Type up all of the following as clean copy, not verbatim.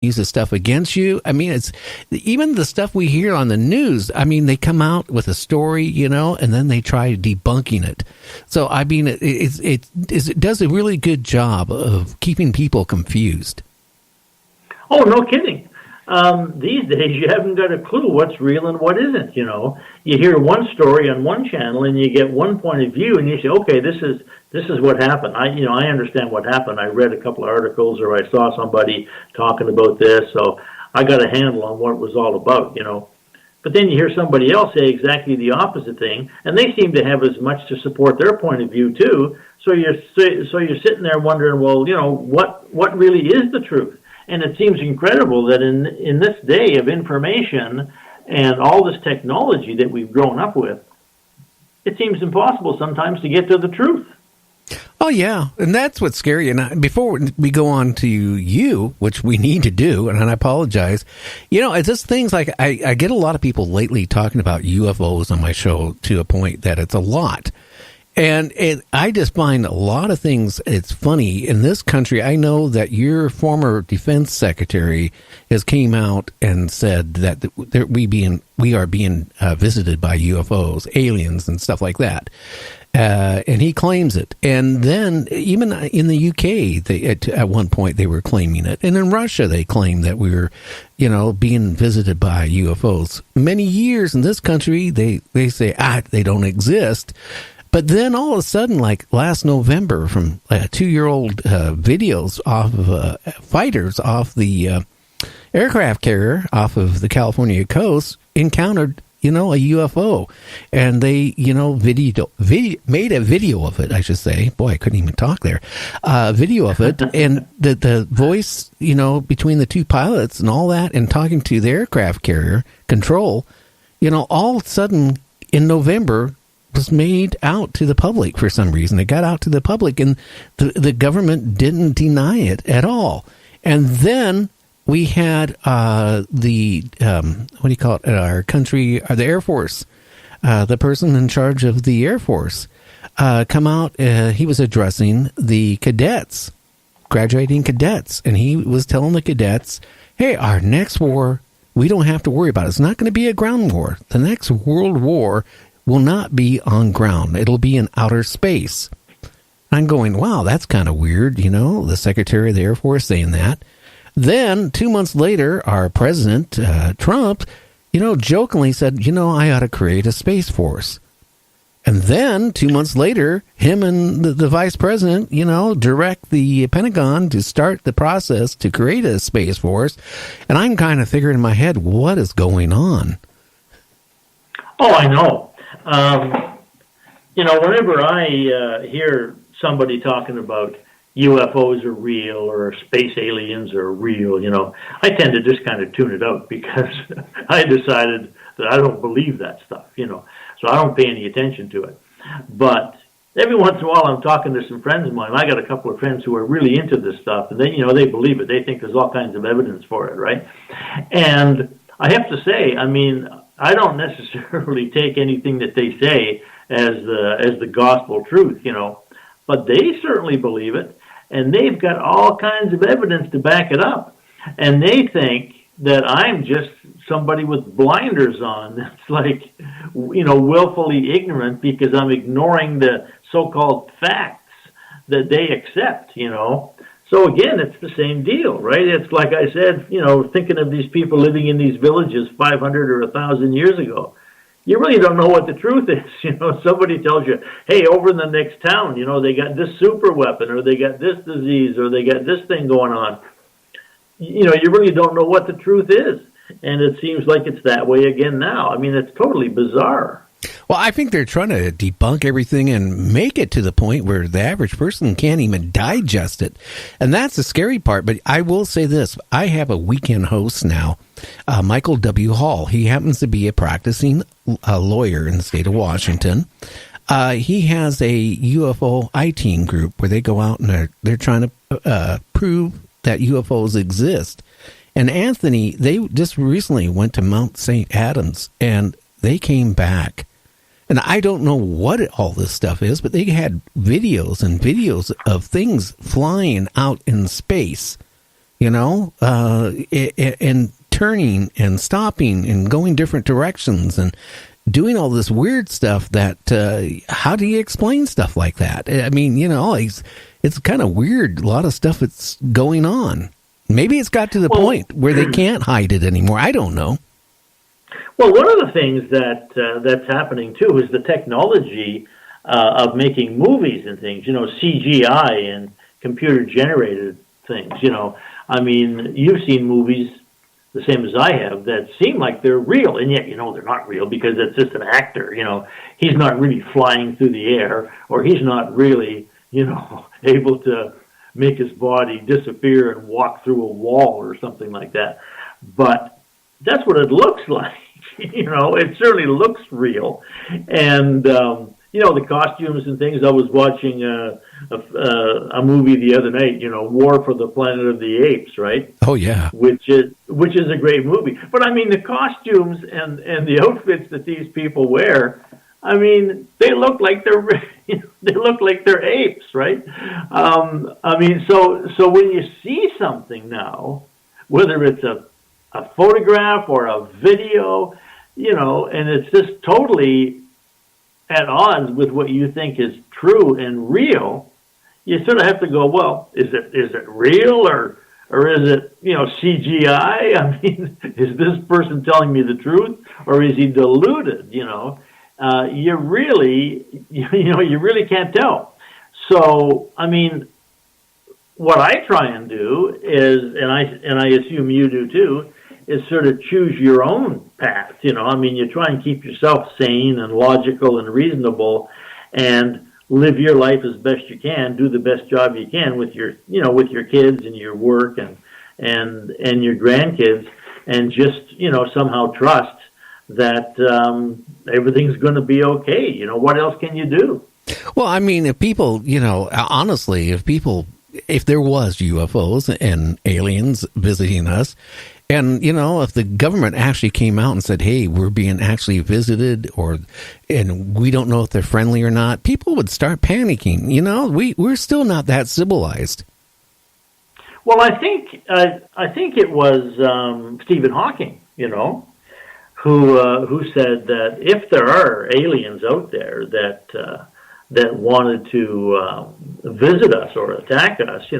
use the stuff against you. I mean, it's even the stuff we hear on the news. I mean, they come out with a story, you know, and then they try debunking it. So, I mean, it does a really good job of keeping people confused. Oh, no kidding. These days, you haven't got a clue what's real and what isn't, you know. You hear one story on one channel and you get one point of view and you say, okay, this is what happened. I understand what happened. I read a couple of articles or I saw somebody talking about this, so I got a handle on what it was all about, you know. But then you hear somebody else say exactly the opposite thing, and they seem to have as much to support their point of view too. So you're sitting there wondering, well, you know, what really is the truth? And it seems incredible that in this day of information and all this technology that we've grown up with, it seems impossible sometimes to get to the truth. Oh, yeah. And that's what's scary. And before we go on to you, which we need to do, and I apologize, you know, it's just things like I get a lot of people lately talking about UFOs on my show to a point that it's a lot. And I just find a lot of things, it's funny. In this country, I know that your former defense secretary has came out and said that we are being visited by UFOs, aliens, and stuff like that. And he claims it. And then even in the UK, at one point they were claiming it. And in Russia, they claim that we were, you know, being visited by UFOs. Many years in this country, they say, they don't exist. But then all of a sudden, like last November, from 2-year-old videos off of fighters off the aircraft carrier off of the California coast encountered, you know, a UFO. And they, you know, made a video of it, I should say. Boy, I couldn't even talk there. Video of it. And the voice, you know, between the two pilots and all that, and talking to the aircraft carrier control, you know, all of a sudden in November, was made out to the public for some reason. It got out to the public, and the government didn't deny it at all. And then we had what do you call it, our country, the Air Force, the person in charge of the Air Force, come out. He was addressing the cadets, graduating cadets, and he was telling the cadets, hey, our next war, we don't have to worry about it. It's not going to be a ground war. The next world war will not be on ground. It'll be in outer space. I'm going, wow, that's kind of weird, you know, the Secretary of the Air Force saying that. Then 2 months later, our president, Trump, you know, jokingly said, you know, I ought to create a space force. And then 2 months later, him and the vice president, you know, direct the Pentagon to start the process to create a space force. And I'm kind of figuring in my head, what is going on? Oh, I know. You know, whenever I hear somebody talking about UFOs are real or space aliens are real, you know, I tend to just kind of tune it out because I decided that I don't believe that stuff, you know, so I don't pay any attention to it. But every once in a while I'm talking to some friends of mine. I got a couple of friends who are really into this stuff, and they, you know, they believe it. They think there's all kinds of evidence for it, right? And I have to say, I mean, I don't necessarily take anything that they say as the gospel truth, you know, but they certainly believe it, and they've got all kinds of evidence to back it up, and they think that I'm just somebody with blinders on. That's like, you know, willfully ignorant because I'm ignoring the so-called facts that they accept, you know. So again, it's the same deal, right? It's like I said, you know, thinking of these people living in these villages 500 or 1,000 years ago. You really don't know what the truth is. You know, somebody tells you, hey, over in the next town, you know, they got this super weapon, or they got this disease, or they got this thing going on. You know, you really don't know what the truth is. And it seems like it's that way again now. I mean, it's totally bizarre. Well, I think they're trying to debunk everything and make it to the point where the average person can't even digest it. And that's the scary part. But I will say this. I have a weekend host now, Michael W. Hall. He happens to be a practicing lawyer in the state of Washington. He has a UFO I-Team group where they go out and they're trying to prove that UFOs exist. And Anthony, they just recently went to Mount St. Adams, and they came back. And I don't know what all this stuff is, but they had videos and videos of things flying out in space. and turning and stopping and going different directions and doing all this weird stuff that, how do you explain stuff like that? I mean, it's kind of weird. A lot of stuff that's going on. Maybe it's got to the point where they can't hide it anymore. I don't know. Well, one of the things that's happening too is the technology of making movies and things. CGI and computer generated things. I mean, you've seen movies the same as I have that seem like they're real, and yet they're not real because it's just an actor. He's not really flying through the air, or he's not really able to make his body disappear and walk through a wall or something like that. But that's what it looks like. It certainly looks real. And, the costumes and things. I was watching a movie the other night, War for the Planet of the Apes, right? Oh, yeah. Which is a great movie. But, I mean, the costumes and the outfits that these people wear, I mean, they look like they're apes, right? I mean, so when you see something now, whether it's a photograph or a video, and it's just totally at odds with what you think is true and real, you sort of have to go, well, is it real or is it, CGI? I mean, is this person telling me the truth or is he deluded? You really can't tell. So, I mean, what I try and do is, and I assume you do too, is sort of choose your own path. I mean, you try and keep yourself sane and logical and reasonable, and live your life as best you can. Do the best job you can with your kids and your work and your grandkids, and just somehow trust that everything's going to be okay. What else can you do? Well, I mean, if people, honestly, if there was UFOs and aliens visiting us, and, if the government actually came out and said, hey, we're being actually visited, and we don't know if they're friendly or not, people would start panicking. We're still not that civilized. Well, I think it was Stephen Hawking, who said that if there are aliens out there that wanted to visit us or attack us,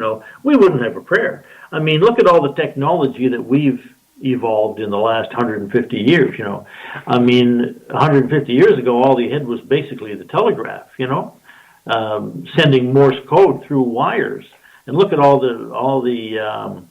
we wouldn't have a prayer. I mean, look at all the technology that we've evolved in the last 150 years, I mean, 150 years ago, all they had was basically the telegraph, sending Morse code through wires. And look at all the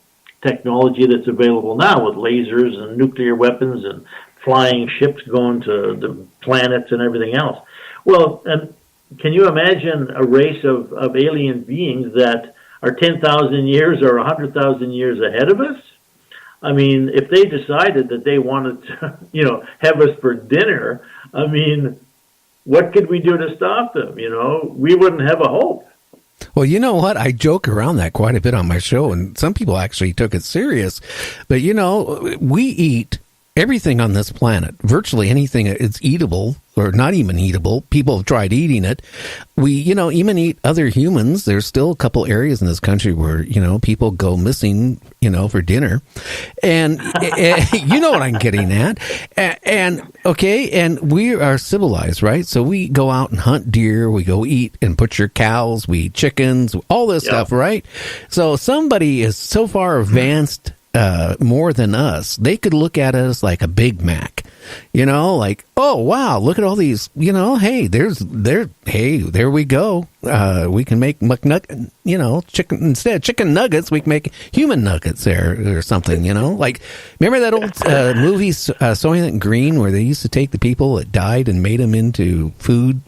technology that's available now with lasers and nuclear weapons and flying ships going to the planets and everything else. Well, and can you imagine a race of alien beings that are 10,000 years or 100,000 years ahead of us? I mean, if they decided that they wanted to, have us for dinner, I mean, what could we do to stop them? We wouldn't have a hope. Well, you know what? I joke around that quite a bit on my show, and some people actually took it serious. But, we eat everything on this planet, virtually anything it's eatable or not even eatable. People have tried eating it. We, even eat other humans. There's still a couple areas in this country where, people go missing, for dinner. And you know what I'm getting at. And we are civilized, right? So we go out and hunt deer. We go eat and butcher cows. We eat chickens, all this stuff, right? So somebody is so far advanced more than us, they could look at us like a Big Mac, like, oh wow, look at all these, hey, there we go. We can make chicken instead chicken nuggets. We can make human nuggets there or something, like, remember that old movie Soylent Green, where they used to take the people that died and made them into food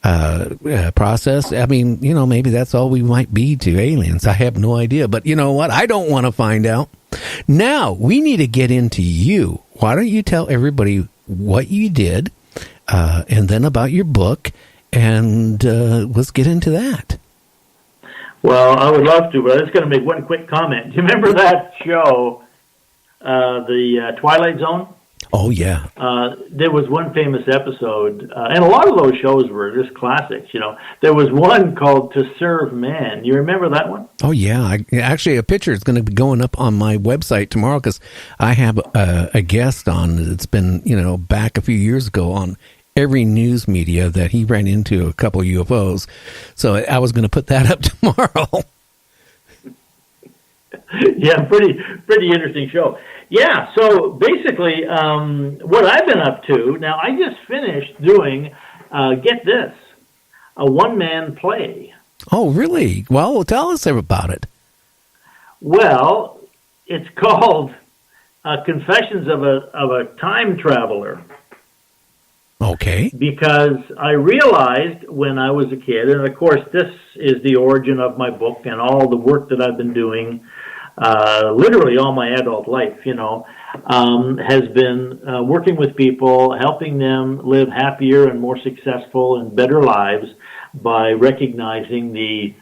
process? I mean, maybe that's all we might be to aliens. I have no idea, but you know what? I don't want to find out. Now, we need to get into you. Why don't you tell everybody what you did, and then about your book, and let's get into that. Well, I would love to, but I'm just going to make one quick comment. Do you remember that show, the Twilight Zone? Oh, yeah. There was one famous episode, and a lot of those shows were just classics. There was one called "To Serve Man." You remember that one? Oh, yeah. Actually, a picture is going to be going up on my website tomorrow because I have a guest on that's been, back a few years ago on every news media that he ran into a couple of UFOs. So I was going to put that up tomorrow. Yeah, pretty interesting show. Yeah, so basically, what I've been up to now, I just finished doing, get this, a one-man play. Oh, really? Well, tell us about it. Well, it's called Confessions of a Time Traveler. Okay. Because I realized when I was a kid, and of course this is the origin of my book and all the work that I've been doing, literally all my adult life, has been working with people, helping them live happier and more successful and better lives by recognizing the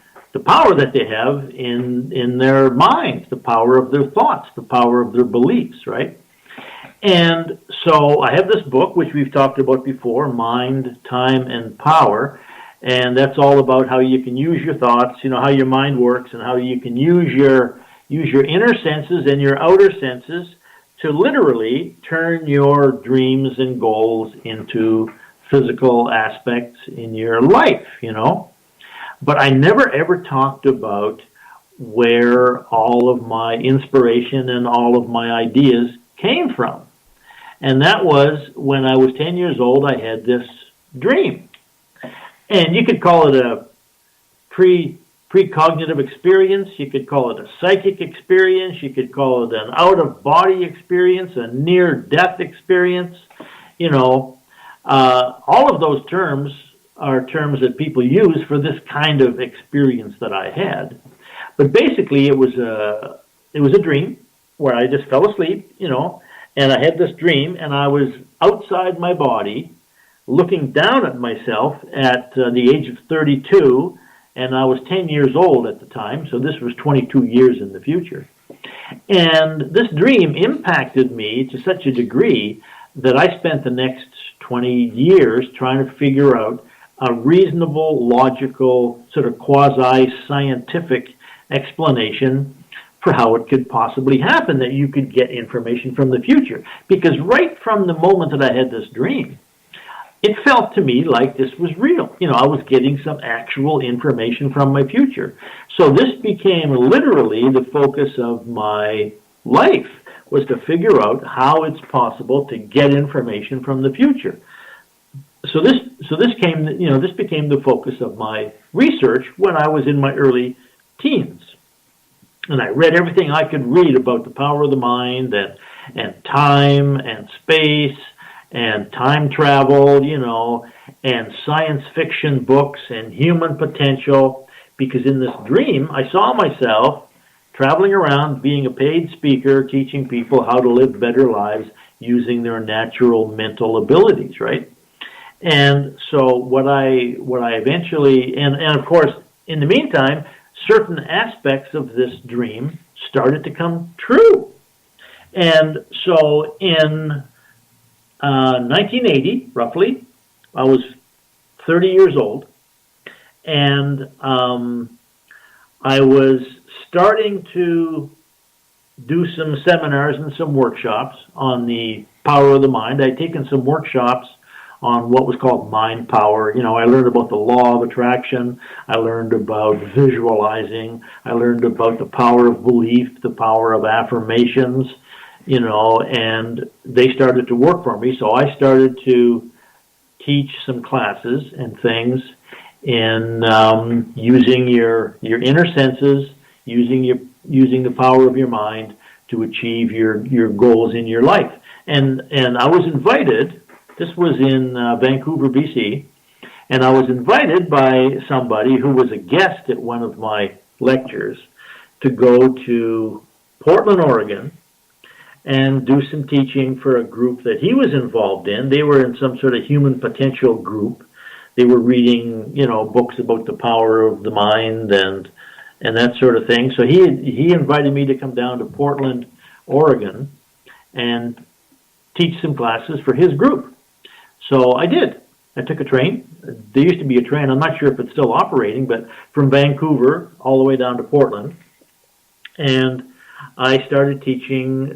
power that they have in their minds, the power of their thoughts, the power of their beliefs, right? And so I have this book, which we've talked about before, Mind, Time, and Power. And that's all about how you can use your thoughts, how your mind works, and how you can use your inner senses and your outer senses to literally turn your dreams and goals into physical aspects in your life, But I never ever talked about where all of my inspiration and all of my ideas came from. And that was when I was 10 years old, I had this dream. And you could call it a precognitive experience. You could call it a psychic experience. You could call it an out-of-body experience, a near-death experience. All of those terms are terms that people use for this kind of experience that I had. But basically, it was a dream where I just fell asleep, and I had this dream, and I was outside my body, looking down at myself at the age of 32, and I was 10 years old at the time, so this was 22 years in the future. And this dream impacted me to such a degree that I spent the next 20 years trying to figure out a reasonable, logical, sort of quasi-scientific explanation for how it could possibly happen that you could get information from the future. Because right from the moment that I had this dream, it felt to me like this was real. I was getting some actual information from my future. So this became literally the focus of my life, was to figure out how it's possible to get information from the future. So this became the focus of my research when I was in my early teens. And I read everything I could read about the power of the mind and time and space and time travel, and science fiction books and human potential, because in this dream, I saw myself traveling around being a paid speaker, teaching people how to live better lives using their natural mental abilities, right? And so what I eventually, and of course, in the meantime, certain aspects of this dream started to come true. And so in 1980, roughly, I was 30 years old, and I was starting to do some seminars and some workshops on the power of the mind. I'd taken some workshops on what was called mind power. I learned about the law of attraction. I learned about visualizing. I learned about the power of belief, the power of affirmations, and they started to work for me. So I started to teach some classes and things in using your inner senses, using the power of your mind to achieve your goals in your life. And I was invited. This was in Vancouver, BC, and I was invited by somebody who was a guest at one of my lectures to go to Portland, Oregon, and do some teaching for a group that he was involved in. They were in some sort of human potential group. They were reading, books about the power of the mind and that sort of thing. So he invited me to come down to Portland, Oregon, and teach some classes for his group. So I did. I took a train. There used to be a train, I'm not sure if it's still operating, but from Vancouver all the way down to Portland. And I started teaching